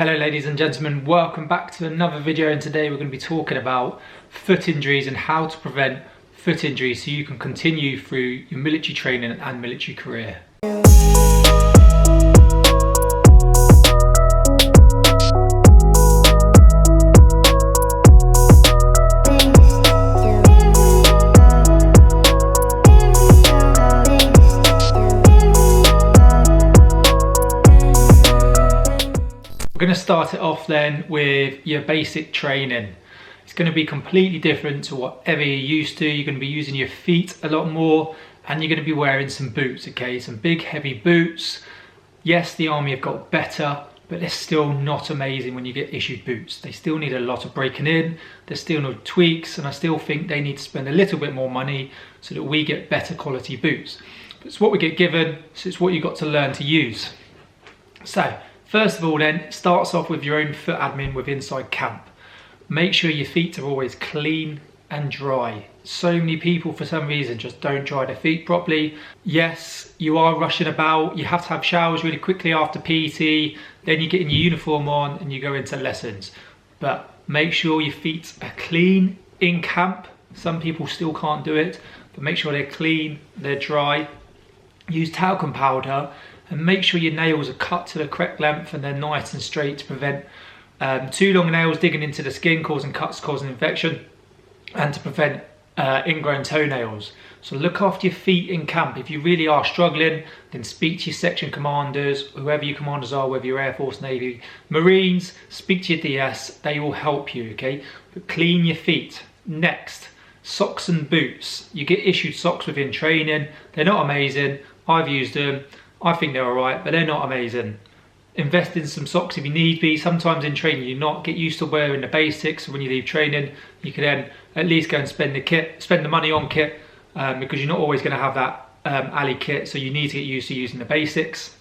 Hello ladies and gentlemen, welcome back to another video, and today we're going to be talking about foot injuries and how to prevent foot injuries so you can continue through your military training and military career. We're going to start it off then with your basic training. It's going to be completely different to whatever you're used to. You're going to be using your feet a lot more, and you're going to be wearing some boots, okay? Some big heavy boots. Yes, the army have got better, but they're still not amazing when you get issued boots. They still need a lot of breaking in. There's still no tweaks, and I still think they need to spend a little bit more money so that we get better quality boots. But it's what we get given, so it's what you've got to learn to use. So, first of all then, it starts off with your own foot admin with inside camp. Make sure your feet are always clean and dry. So many people for some reason just don't dry their feet properly. Yes, you are rushing about, you have to have showers really quickly after PT, then you get in your uniform on and you go into lessons. But make sure your feet are clean in camp. Some people still can't do it, but make sure they're clean, they're dry. Use talcum powder. And make sure your nails are cut to the correct length and they're nice and straight to prevent too long nails digging into the skin, causing cuts, causing infection, and to prevent ingrown toenails. So look after your feet in camp. If you really are struggling, then speak to your section commanders, whoever your commanders are, whether you're Air Force, Navy, Marines, speak to your DS, they will help you, okay? But clean your feet. Next, socks and boots. You get issued socks within training. They're not amazing. I've used them. I think they're alright, but they're not amazing. Invest in some socks if you need be. Sometimes in training you not get used to wearing the basics, so when you leave training you can then at least go and spend the money on kit, because you're not always going to have that alley kit, so you need to get used to using the basics.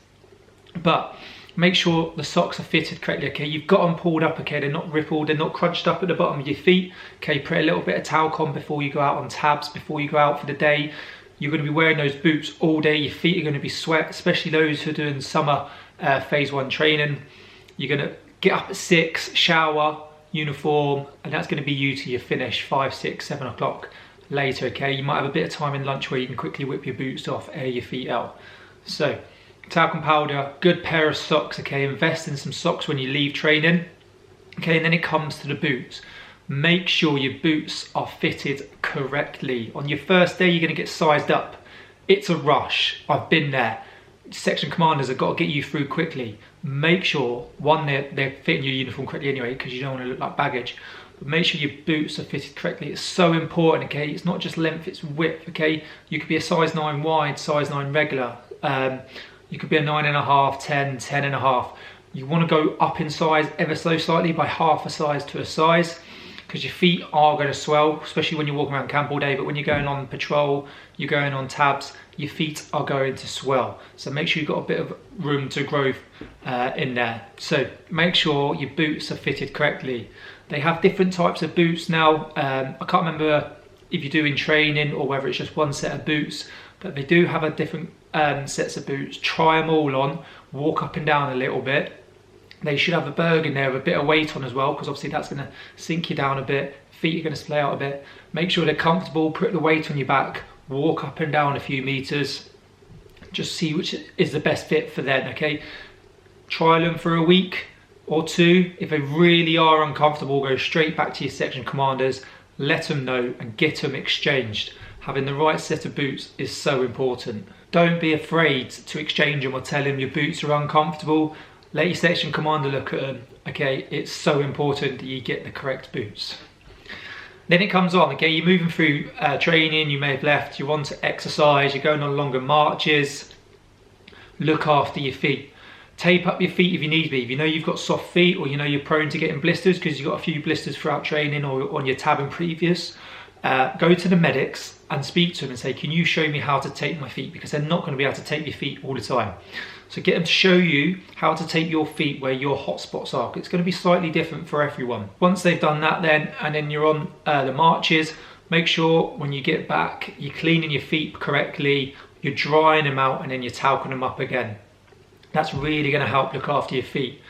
But make sure the socks are fitted correctly, okay? You've got them pulled up, okay? They're not rippled, they're not crunched up at the bottom of your feet, okay? Put a little bit of talc on before you go out on tabs, before you go out for the day. You're going to be wearing those boots all day. Your feet are going to be sweat, especially those who are doing summer phase 1 training. You're going to get up at 6, shower, uniform, and that's going to be you till you finish 5, 6, 7 o'clock later, okay? You might have a bit of time in lunch where you can quickly whip your boots off, air your feet out. So, talcum powder, good pair of socks, okay? Invest in some socks when you leave training, okay? And then it comes to the boots. Make sure your boots are fitted correctly. On your first day, you're going to get sized up. It's a rush. I've been there. Section commanders have got to get you through quickly. Make sure, one, they're fitting your uniform correctly anyway, because you don't want to look like baggage. But make sure your boots are fitted correctly. It's so important, okay? It's not just length, it's width, okay? You could be a size 9 wide, size 9 regular. You could be a 9.5, 10, 10.5. You want to go up in size ever so slightly by half a size to a size, because your feet are going to swell, especially when you're walking around camp all day. But when you're going on patrol, you're going on tabs, your feet are going to swell. So make sure you've got a bit of room to grow in there. So make sure your boots are fitted correctly. They have different types of boots now. I can't remember if you're doing training or whether it's just one set of boots, but they do have a different sets of boots. Try them all on, walk up and down a little bit. They should have a berg in there with a bit of weight on as well, because obviously that's going to sink you down a bit. Feet are going to splay out a bit. Make sure they're comfortable, put the weight on your back, walk up and down a few meters. Just see which is the best fit for them, okay? Try them for a week or 2. If they really are uncomfortable, go straight back to your section commanders, let them know and get them exchanged. Having the right set of boots is so important. Don't be afraid to exchange them or tell them your boots are uncomfortable. Let your section commander look at them, okay? It's so important that you get the correct boots. Then it comes on, okay? You're moving through training, you may have left, you're on to exercise, you're going on longer marches. Look after your feet. Tape up your feet if you need to be. If you know you've got soft feet, or you know you're prone to getting blisters because you've got a few blisters throughout training or on your tab and previous, go to the medics and speak to them and say, can you show me how to tape my feet? Because they're not going to be able to tape your feet all the time. So get them to show you how to tape your feet where your hot spots are. It's going to be slightly different for everyone. Once they've done that and then you're on the marches, make sure when you get back, you're cleaning your feet correctly, you're drying them out, and then you're talcum them up again. That's really going to help look after your feet.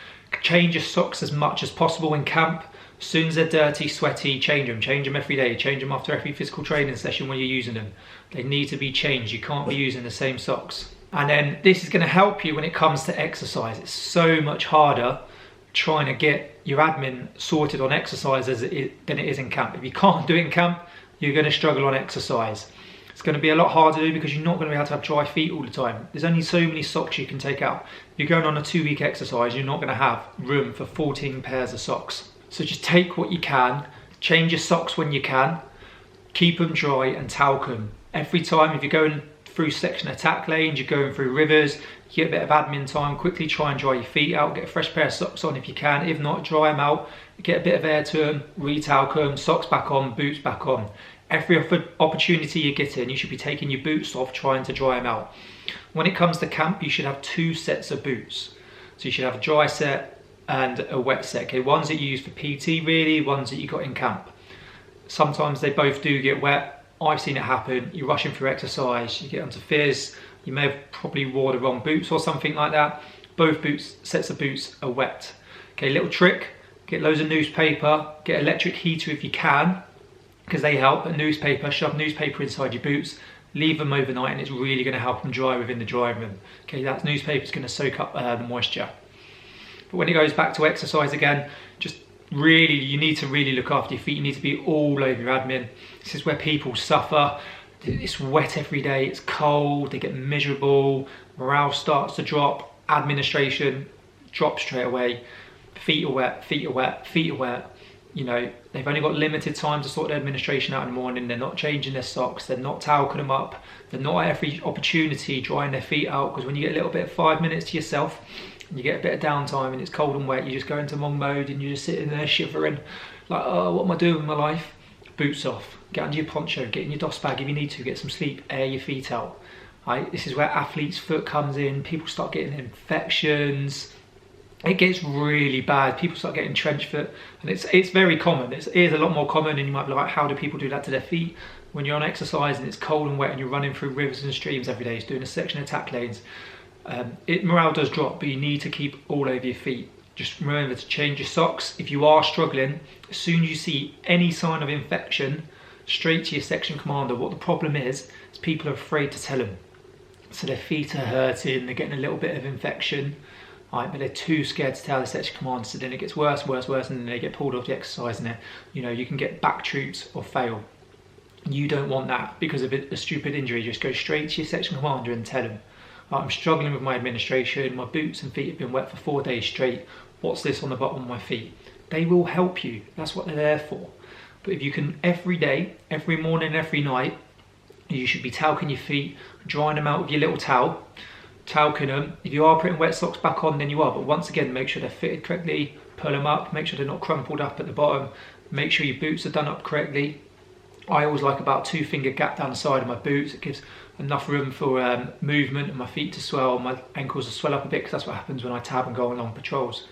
change your socks as much as possible in camp. As soon as they're dirty, sweaty, change them every day, change them after every physical training session when you're using them. They need to be changed. You can't be using the same socks. And then this is going to help you when it comes to exercise. It's so much harder trying to get your admin sorted on exercise than it is in camp. If you can't do it in camp, you're going to struggle on exercise. It's going to be a lot harder to do because you're not going to be able to have dry feet all the time. There's only so many socks you can take out. If you're going on a 2-week exercise, you're not going to have room for 14 pairs of socks. So just take what you can, change your socks when you can, keep them dry and talc them. Every time, if you're going through section attack lanes, you're going through rivers, you get a bit of admin time, quickly try and dry your feet out, get a fresh pair of socks on if you can. If not, dry them out, get a bit of air to them, re-talc them, socks back on, boots back on. Every opportunity you get in, you should be taking your boots off, trying to dry them out. When it comes to camp, you should have 2 sets of boots. So you should have a dry set and a wet set. Okay, ones that you use for PT really, ones that you got in camp. Sometimes they both do get wet. I've seen it happen. You're rushing through exercise, you get onto fizz, you may have probably wore the wrong boots or something like that. Both sets of boots are wet. Okay, little trick, get loads of newspaper, get electric heater if you can, because they help. A newspaper, shove newspaper inside your boots, leave them overnight, and it's really going to help them dry within the dry room. Okay, that newspaper is going to soak up the moisture. But when it goes back to exercise again, just really, you need to really look after your feet. You need to be all over your admin. This is where people suffer. It's wet every day, it's cold, they get miserable, morale starts to drop, administration drops straight away. Feet are wet, feet are wet, feet are wet. You know, they've only got limited time to sort their administration out in the morning. They're not changing their socks, they're not talcing them up, they're not at every opportunity drying their feet out, because when you get a little bit of 5 minutes to yourself, and you get a bit of downtime and it's cold and wet, you just go into monk mode and you're just sitting there shivering, like, oh, what am I doing with my life? Boots off, get under your poncho, get in your DOS bag if you need to, get some sleep, air your feet out. Right? This is where athlete's foot comes in, people start getting infections, it gets really bad, people start getting trench foot, and it's very common, it is a lot more common, and you might be like, how do people do that to their feet? When you're on exercise and it's cold and wet and you're running through rivers and streams every day, it's doing a section attack lanes, morale does drop, but you need to keep all over your feet. Just remember to change your socks. If you are struggling, as soon as you see any sign of infection, straight to your section commander. What the problem is people are afraid to tell them. So their feet are hurting, they're getting a little bit of infection, right, but they're too scared to tell the section commander, so then it gets worse, worse, worse, and then they get pulled off the exercise, and you know, you can get back troops or fail. You don't want that because of a stupid injury. Just go straight to your section commander and tell them, I'm struggling with my administration, my boots and feet have been wet for 4 days straight, what's this on the bottom of my feet? They will help you, that's what they're there for. But if you can, every day, every morning, every night, you should be talcing your feet, drying them out with your little towel, talcing them. If you are putting wet socks back on, then you are, but once again, make sure they're fitted correctly, pull them up, make sure they're not crumpled up at the bottom, make sure your boots are done up correctly. I always like about 2-finger gap down the side of my boots. It gives enough room for movement and my feet to swell, my ankles to swell up a bit, because that's what happens when I tab and go on long patrols.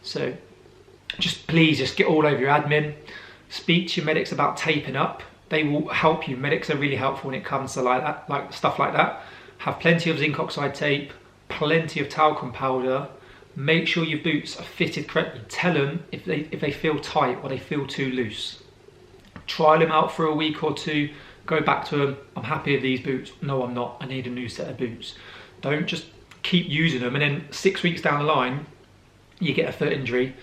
So please just get all over your admin. Speak to your medics about taping up. They will help you. Medics are really helpful when it comes to like stuff like that. Have plenty of zinc oxide tape, plenty of talcum powder. Make sure your boots are fitted correctly. Tell them if they feel tight or they feel too loose. Trial them out for a week or 2, go back to them, I'm happy with these boots, no I'm not, I need a new set of boots. Don't just keep using them and then 6 weeks down the line, you get a foot injury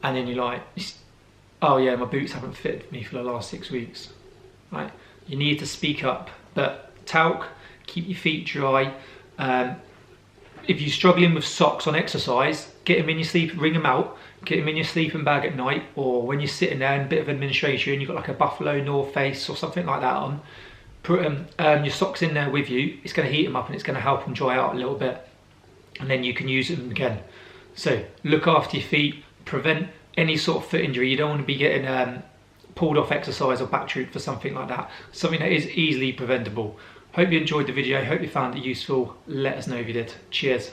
and then you're like, oh yeah, my boots haven't fitted me for the last 6 weeks. Right? You need to speak up, but talc, keep your feet dry. If you're struggling with socks on exercise, get them in your sleep, wring them out, get them in your sleeping bag at night, or when you're sitting there in a bit of administration, you've got like a Buffalo North Face or something like that on, put your socks in there with you, it's going to heat them up and it's going to help them dry out a little bit, and then you can use them again. So look after your feet, prevent any sort of foot injury. You don't want to be getting pulled off exercise or back troop for something like that, something that is easily preventable. Hope you enjoyed the video, hope you found it useful. Let us know if you did. Cheers.